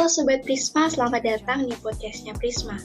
Halo Sobat Prisma, selamat datang di podcastnya Prisma.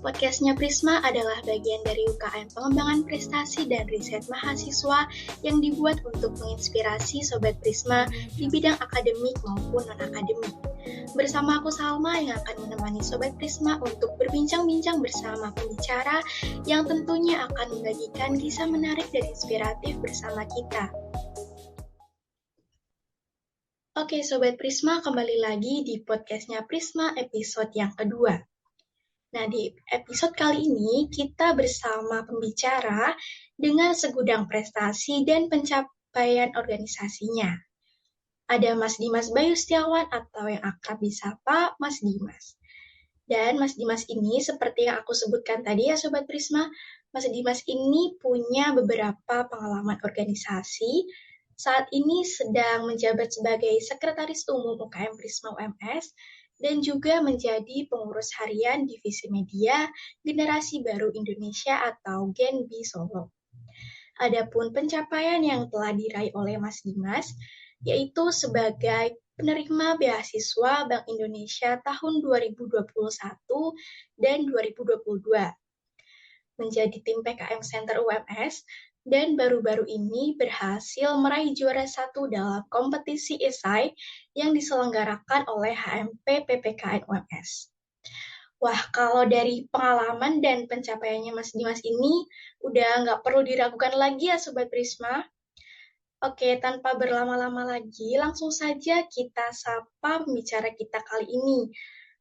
Podcastnya Prisma adalah bagian dari UKM Pengembangan Prestasi dan Riset Mahasiswa yang dibuat untuk menginspirasi Sobat Prisma di bidang akademik maupun non-akademik. Bersama aku Salma yang akan menemani Sobat Prisma untuk berbincang-bincang bersama pembicara yang tentunya akan membagikan kisah menarik dan inspiratif bersama kita. Oke Sobat Prisma, kembali lagi di podcastnya Prisma episode yang kedua. Nah, di episode kali ini kita bersama pembicara dengan segudang prestasi dan pencapaian organisasinya. Ada Mas Dimas Bayu Setiawan atau yang akrab disapa Mas Dimas. Dan Mas Dimas ini seperti yang aku sebutkan tadi ya Sobat Prisma, Mas Dimas ini punya beberapa pengalaman organisasi. Saat ini sedang menjabat sebagai Sekretaris Umum UKM Prisma UMS dan juga menjadi pengurus harian Divisi Media Generasi Baru Indonesia atau Genbi Solo. Adapun pencapaian yang telah diraih oleh Mas Dimas, yaitu sebagai penerima beasiswa Bank Indonesia tahun 2021 dan 2022, menjadi tim PKM Center UMS, dan baru-baru ini berhasil meraih juara 1 dalam kompetisi esai yang diselenggarakan oleh HMP PPKN UMS. Wah, kalau dari pengalaman dan pencapaiannya Mas Dimas ini, udah nggak perlu diragukan lagi ya Sobat Prisma. Oke, tanpa berlama-lama lagi, langsung saja kita sapa pembicara kita kali ini.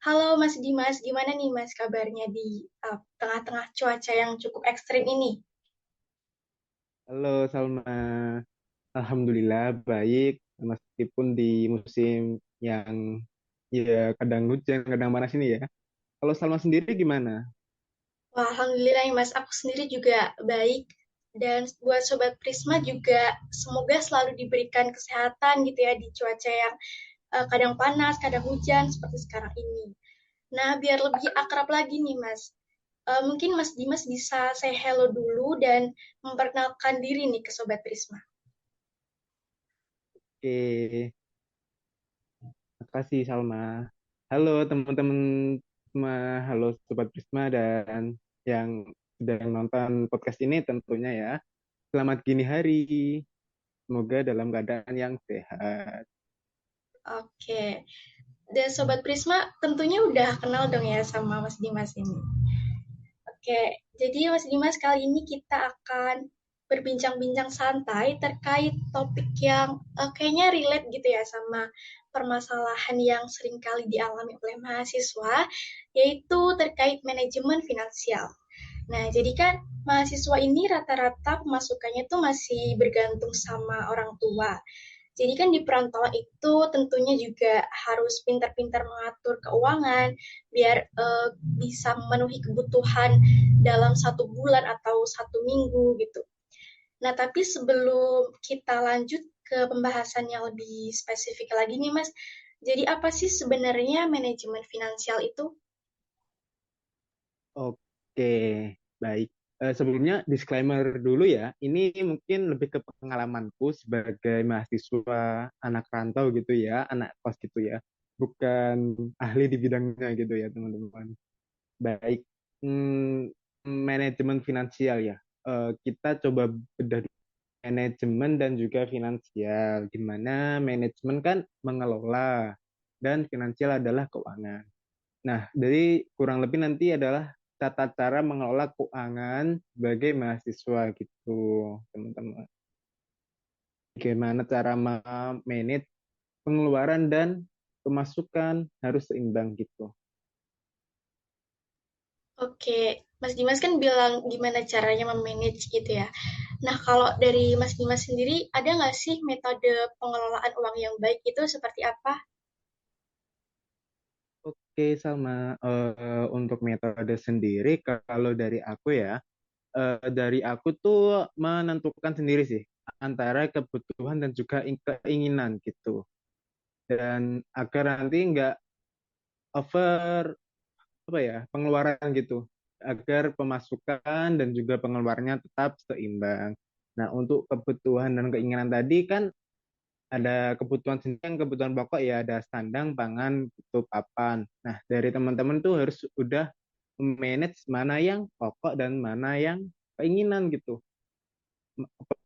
Halo Mas Dimas, gimana nih Mas kabarnya di tengah-tengah cuaca yang cukup ekstrim ini? Halo Salma, Alhamdulillah baik meskipun di musim yang ya kadang hujan, kadang panas ini ya. Kalau Salma sendiri gimana? Wah, Alhamdulillah ya Mas, aku sendiri juga baik. Dan buat Sobat Prisma juga semoga selalu diberikan kesehatan gitu ya di cuaca yang kadang panas, kadang hujan seperti sekarang ini. Nah, biar lebih akrab lagi nih Mas, mungkin Mas Dimas bisa say hello dulu dan memperkenalkan diri nih ke Sobat Prisma. Oke, makasih Salma. Halo teman-teman semua, halo Sobat Prisma dan yang sedang nonton podcast ini tentunya ya. Selamat gini hari, semoga dalam keadaan yang sehat. Oke, dan Sobat Prisma tentunya udah kenal dong ya sama Mas Dimas ini. Oke, jadi Mas Dimas kali ini kita akan berbincang-bincang santai terkait topik yang kayaknya relate gitu ya sama permasalahan yang sering kali dialami oleh mahasiswa, yaitu terkait manajemen finansial. Nah, jadi kan mahasiswa ini rata-rata pemasukannya tuh masih bergantung sama orang tua. Jadi kan di perantauan itu tentunya juga harus pintar-pintar mengatur keuangan biar bisa memenuhi kebutuhan dalam satu bulan atau satu minggu gitu. Nah, tapi sebelum kita lanjut ke pembahasan yang lebih spesifik lagi nih, Mas. Jadi apa sih sebenarnya manajemen finansial itu? Oke, baik. Sebelumnya disclaimer dulu ya. Ini mungkin lebih ke pengalamanku sebagai mahasiswa, anak rantau gitu ya, anak kos gitu ya. Bukan ahli di bidangnya gitu ya, teman-teman. Baik. Hmm, Manajemen finansial ya. Kita coba bedah dulu. Manajemen dan juga finansial. Di mana manajemen kan mengelola dan finansial adalah keuangan. Nah, dari kurang lebih nanti adalah tata cara mengelola keuangan sebagai mahasiswa gitu, teman-teman. Bagaimana cara manage pengeluaran dan pemasukan harus seimbang gitu. Oke, Mas Dimas kan bilang gimana caranya memanage gitu ya. Nah, kalau dari Mas Dimas sendiri, ada nggak sih metode pengelolaan uang yang baik itu seperti apa? Oke, sama untuk metode sendiri, kalau dari aku ya, dari aku tuh menentukan sendiri sih antara kebutuhan dan juga keinginan gitu. Dan agar nanti nggak over apa ya pengeluaran gitu agar pemasukan dan juga pengeluarannya tetap seimbang. Nah, untuk kebutuhan dan keinginan tadi kan ada kebutuhan sendiri, yang kebutuhan pokok ya ada sandang, pangan, gitu, papan. Nah, dari teman-teman tuh harus udah manage mana yang pokok dan mana yang keinginan gitu.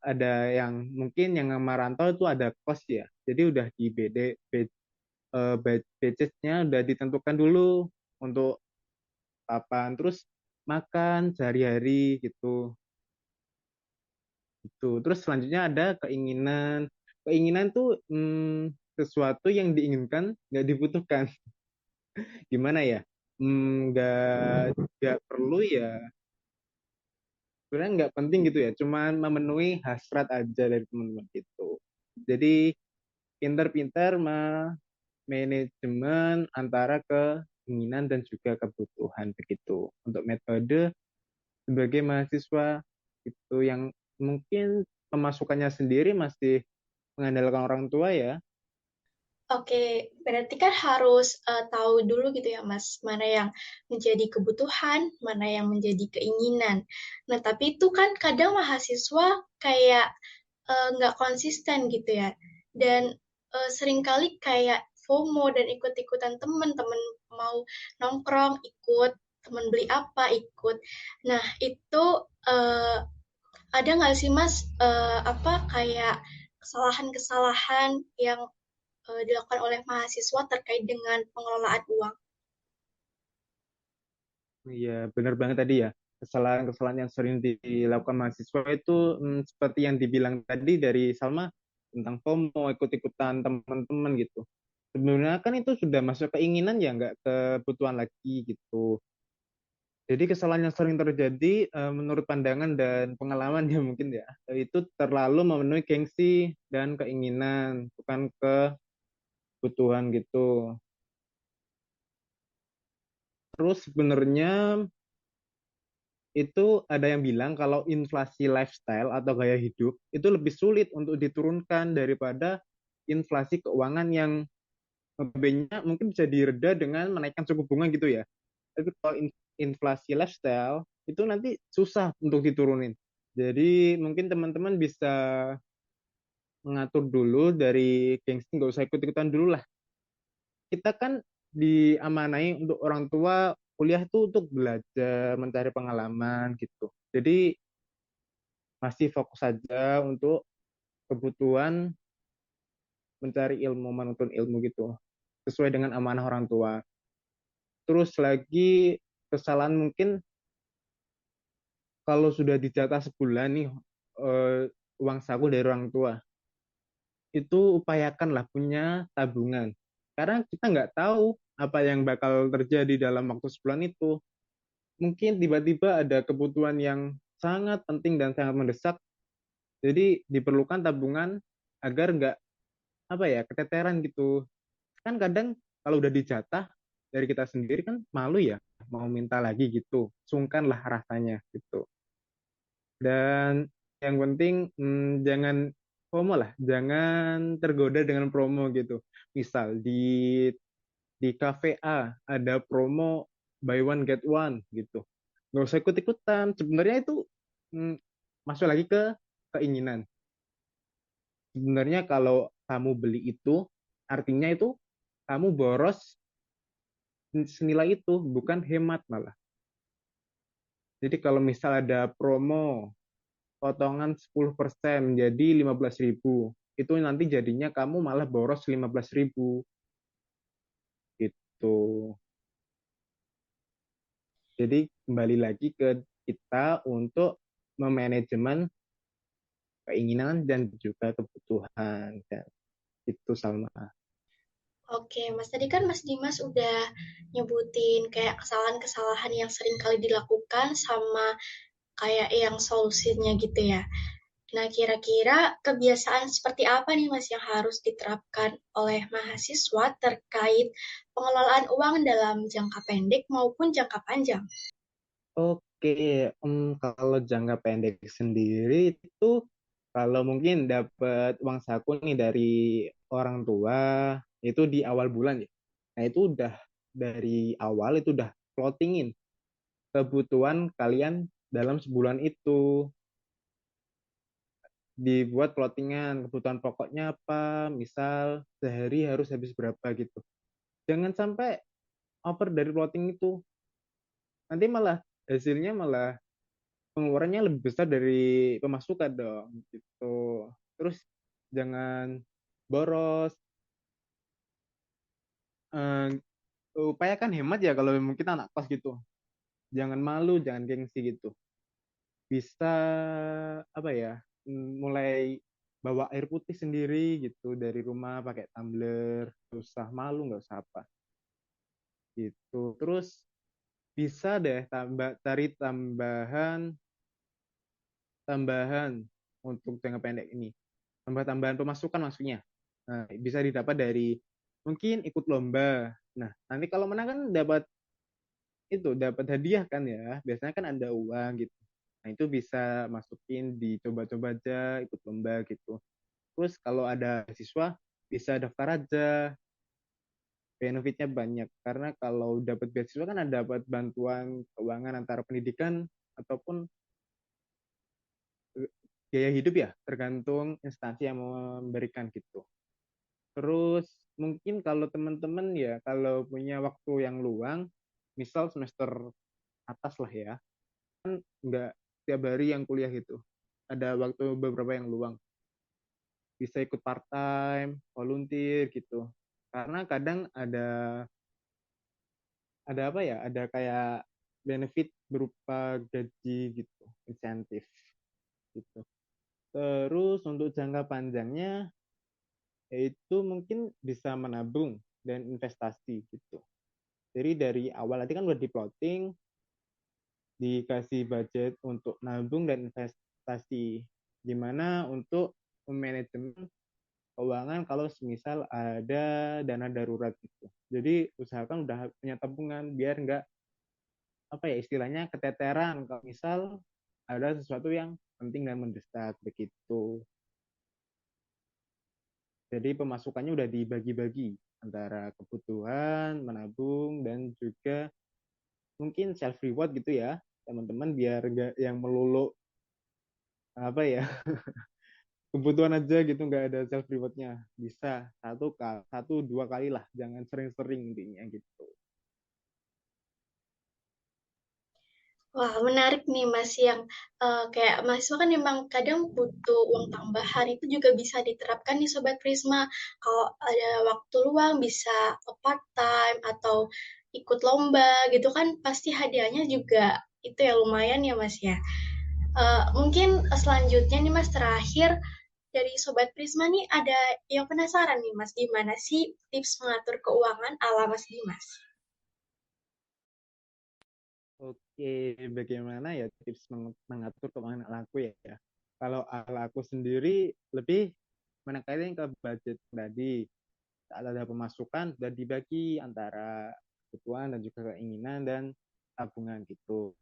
Ada yang mungkin yang merantau itu ada kos ya. Jadi udah di budgetnya udah ditentukan dulu untuk papan, terus makan sehari-hari gitu. Gitu. Terus selanjutnya ada keinginan. Keinginan tuh sesuatu yang diinginkan nggak dibutuhkan. Gimana ya? Nggak perlu ya. Sebenarnya nggak penting gitu ya. Cuman memenuhi hasrat aja dari teman-teman gitu. Jadi pintar-pintar manajemen antara keinginan dan juga kebutuhan begitu. Untuk metode sebagai mahasiswa itu yang mungkin pemasukannya sendiri masih mengandalkan orang tua ya. Oke, berarti kan harus tahu dulu gitu ya, Mas, mana yang menjadi kebutuhan, mana yang menjadi keinginan. Nah, tapi itu kan kadang mahasiswa kayak nggak konsisten gitu ya. Dan seringkali kayak FOMO dan ikut-ikutan temen mau nongkrong, ikut, temen beli apa, ikut. Nah, itu eh, ada nggak sih, Mas, apa kayak kesalahan-kesalahan yang dilakukan oleh mahasiswa terkait dengan pengelolaan uang? Iya, benar banget tadi ya. Kesalahan-kesalahan yang sering dilakukan mahasiswa itu seperti yang dibilang tadi dari Salma tentang FOMO, ikut-ikutan teman-teman gitu. Sebenarnya kan itu sudah masuk keinginan ya, nggak kebutuhan lagi gitu. Jadi kesalahan yang sering terjadi menurut pandangan dan pengalaman ya mungkin ya, itu terlalu memenuhi gengsi dan keinginan, bukan kebutuhan gitu. Terus sebenarnya itu ada yang bilang kalau inflasi lifestyle atau gaya hidup itu lebih sulit untuk diturunkan daripada inflasi keuangan yang notabene mungkin bisa direda dengan menaikkan suku bunga gitu ya. Tapi kalau inflasi lifestyle itu nanti susah untuk diturunin. Jadi mungkin teman-teman bisa mengatur dulu dari gengsi, nggak usah ikut-ikutan dulu lah. Kita kan diamanai untuk orang tua kuliah tuh untuk belajar, mencari pengalaman gitu. Jadi masih fokus saja untuk kebutuhan mencari ilmu, menuntut ilmu gitu, sesuai dengan amanah orang tua. Terus lagi kesalahan mungkin kalau sudah dijatah sebulan nih eh, uang saku dari orang tua, itu upayakanlah punya tabungan. Karena kita nggak tahu apa yang bakal terjadi dalam waktu sebulan itu. Mungkin tiba-tiba ada kebutuhan yang sangat penting dan sangat mendesak, jadi diperlukan tabungan agar nggak apa ya keteteran gitu. Kan kadang kalau udah dijatah dari kita sendiri kan malu ya mau minta lagi gitu, sungkan lah rasanya gitu. Dan yang penting jangan FOMO lah, jangan tergoda dengan promo gitu. Misal di cafe A ada promo buy one get one gitu, nggak usah ikut-ikutan. Sebenarnya itu mm, masuk lagi ke keinginan. Sebenarnya kalau kamu beli itu artinya itu kamu boros senilai itu, bukan hemat malah. Jadi kalau misal ada promo potongan 10% jadi 15.000, itu nanti jadinya kamu malah boros 15.000 gitu. Jadi kembali lagi ke kita untuk memanajemen keinginan dan juga kebutuhan dan itu sama. Oke, Mas, tadi kan Mas Dimas udah nyebutin kayak kesalahan-kesalahan yang sering kali dilakukan sama kayak yang solusinya gitu ya. Nah, kira-kira kebiasaan seperti apa nih Mas yang harus diterapkan oleh mahasiswa terkait pengelolaan uang dalam jangka pendek maupun jangka panjang? Oke, kalau jangka pendek sendiri itu kalau mungkin dapat uang saku nih dari orang tua itu di awal bulan ya. Nah, itu udah dari awal itu udah plottingin kebutuhan kalian dalam sebulan itu. dibuat plottingan kebutuhan pokoknya apa, misal sehari harus habis berapa gitu. Jangan sampai over dari plotting itu, nanti malah hasilnya malah pengeluarannya lebih besar dari pemasukan dong gitu. Terus jangan boros, eh, upayakan hemat ya kalau memang kita anak kos gitu. Jangan malu, jangan gengsi gitu. Bisa apa ya, mulai bawa air putih sendiri gitu dari rumah pakai tumbler, nggak usah malu, nggak usah apa gitu. Terus bisa deh cari tambahan tambahan untuk jangka pendek ini, tambahan pemasukan maksudnya. Nah, bisa didapat dari mungkin ikut lomba. Nah, nanti kalau menang kan dapat hadiah kan ya. Biasanya kan ada uang gitu. Nah, itu bisa masukin dicoba-coba aja ikut lomba gitu. Terus kalau ada siswa bisa daftar aja. Benefitnya banyak karena kalau dapat beasiswa kan ada dapat bantuan keuangan antara pendidikan ataupun biaya hidup ya, tergantung instansi yang memberikan gitu. Terus mungkin kalau teman-teman ya, kalau punya waktu yang luang, misal semester atas lah ya, nggak tiap hari yang kuliah gitu. Ada waktu beberapa yang luang. Bisa ikut part time, volunteer gitu. Karena kadang ada apa ya? Ada kayak benefit berupa gaji gitu, insentif gitu. Terus untuk jangka panjangnya yaitu mungkin bisa menabung dan investasi gitu. Jadi dari awal tadi kan udah di plotting, dikasih budget untuk nabung dan investasi. Gimana untuk manajemen keuangan kalau semisal ada dana darurat gitu. Jadi usahakan udah punya tabungan biar nggak apa ya istilahnya keteteran kalau misal ada sesuatu yang penting dan mendesak begitu. Jadi pemasukannya udah dibagi-bagi antara kebutuhan, menabung, dan juga mungkin self reward gitu ya teman-teman biar gak yang melulu apa ya kebutuhan aja gitu nggak ada self rewardnya bisa satu dua kali lah jangan sering-sering intinya gitu. Wah, menarik nih Mas yang kayak mahasiswa kan memang kadang butuh uang tambahan itu juga bisa diterapkan nih Sobat Prisma. Kalau ada waktu luang bisa part time atau ikut lomba gitu kan pasti hadiahnya juga itu ya lumayan ya Mas ya. Mungkin selanjutnya nih Mas terakhir dari Sobat Prisma nih ada yang penasaran nih Mas gimana sih tips mengatur keuangan ala Mas Dimas? Oke, bagaimana ya tips mengatur keuangan aku ya? Kalau ala aku sendiri lebih menekankan ke budget tadi. Saat ada pemasukan sudah dibagi antara kebutuhan dan juga keinginan dan tabungan gitu.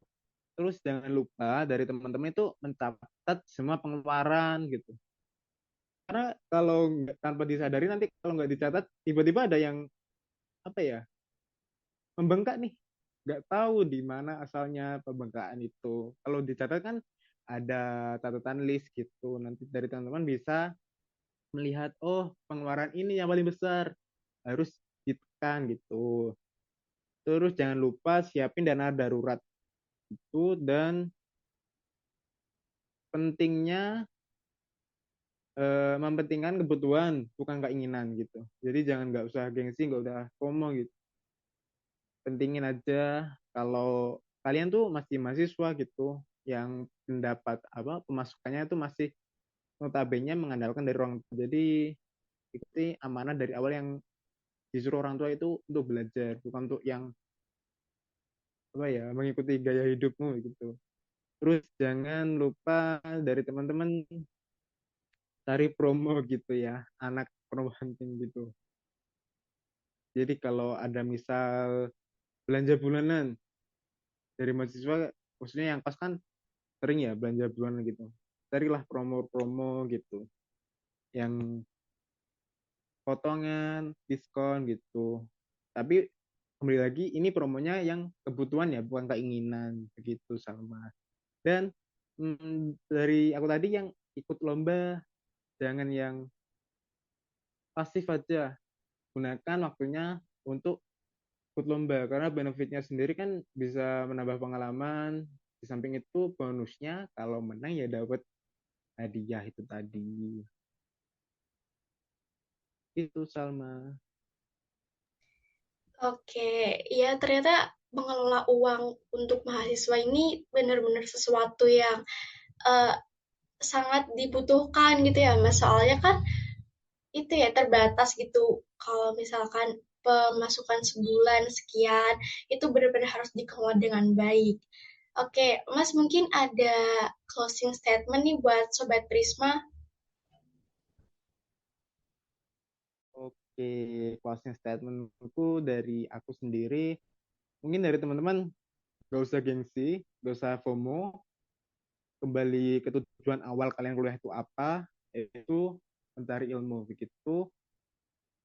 Terus jangan lupa dari teman-teman itu mencatat semua pengeluaran gitu. Karena kalau tanpa disadari nanti kalau nggak dicatat tiba-tiba ada yang apa ya membengkak nih, nggak tahu di mana asalnya pembengkakan itu. Kalau dicatat kan ada catatan list gitu. Nanti dari teman-teman bisa melihat, oh pengeluaran ini yang paling besar harus ditekan gitu. Terus jangan lupa siapin dana darurat itu dan pentingnya mempentingkan kebutuhan bukan keinginan gitu. Jadi jangan nggak usah gengsi, nggak usah FOMO gitu. Pentingin aja kalau kalian tuh masih mahasiswa gitu yang pendapat apa pemasukannya itu masih notabene mengandalkan dari orang tua. Jadi ikuti amanah dari awal yang disuruh orang tua itu untuk belajar bukan untuk yang apa ya mengikuti gaya hidupmu gitu. Terus jangan lupa dari teman-teman cari promo gitu ya, anak promo hunting gitu. Jadi kalau ada misal belanja bulanan dari mahasiswa, khususnya yang pas kan sering ya belanja bulanan gitu. Carilah promo-promo gitu, yang potongan, diskon gitu. Tapi kembali lagi ini promonya yang kebutuhan ya, bukan keinginan begitu sama. Dan dari aku tadi yang ikut lomba, jangan yang pasif aja. Gunakan waktunya untuk ikut lomba karena benefitnya sendiri kan bisa menambah pengalaman. Di samping itu bonusnya kalau menang ya dapat hadiah itu tadi. Itu Salma. Oke, ya ternyata mengelola uang untuk mahasiswa ini benar-benar sesuatu yang eh, sangat dibutuhkan gitu ya, Mas. Soalnya kan itu ya terbatas gitu. Kalau misalkan pemasukan sebulan sekian, itu benar-benar harus dikelola dengan baik. Oke, Mas mungkin ada closing statement nih buat Sobat Prisma. Oke, closing statementku dari aku sendiri, mungkin dari teman-teman gak usah gengsi, gak usah FOMO, kembali ke tujuan awal kalian kuliah itu apa, yaitu mencari ilmu begitu,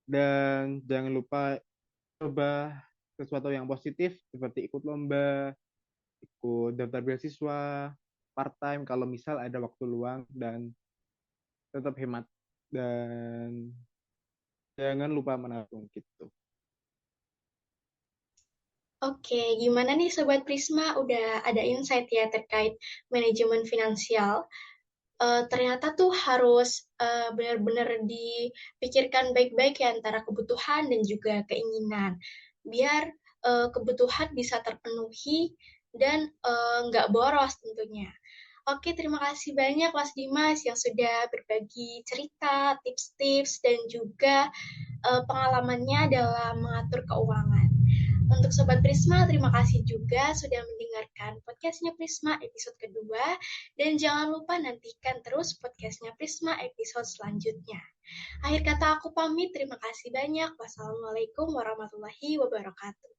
dan jangan lupa coba sesuatu yang positif seperti ikut lomba, ikut daftar beasiswa, part time kalau misal ada waktu luang dan tetap hemat dan jangan lupa menabung gitu. Oke, gimana nih Sobat Prisma? Udah ada insight ya terkait manajemen finansial. Ternyata tuh harus benar-benar dipikirkan baik-baik ya antara kebutuhan dan juga keinginan. Biar kebutuhan bisa terpenuhi dan nggak boros tentunya. Oke, terima kasih banyak Mas Dimas yang sudah berbagi cerita, tips-tips, dan juga pengalamannya dalam mengatur keuangan. Untuk Sobat Prisma, terima kasih juga sudah mendengarkan podcastnya Prisma episode kedua. Dan jangan lupa nantikan terus podcastnya Prisma episode selanjutnya. Akhir kata aku pamit, terima kasih banyak. Wassalamualaikum warahmatullahi wabarakatuh.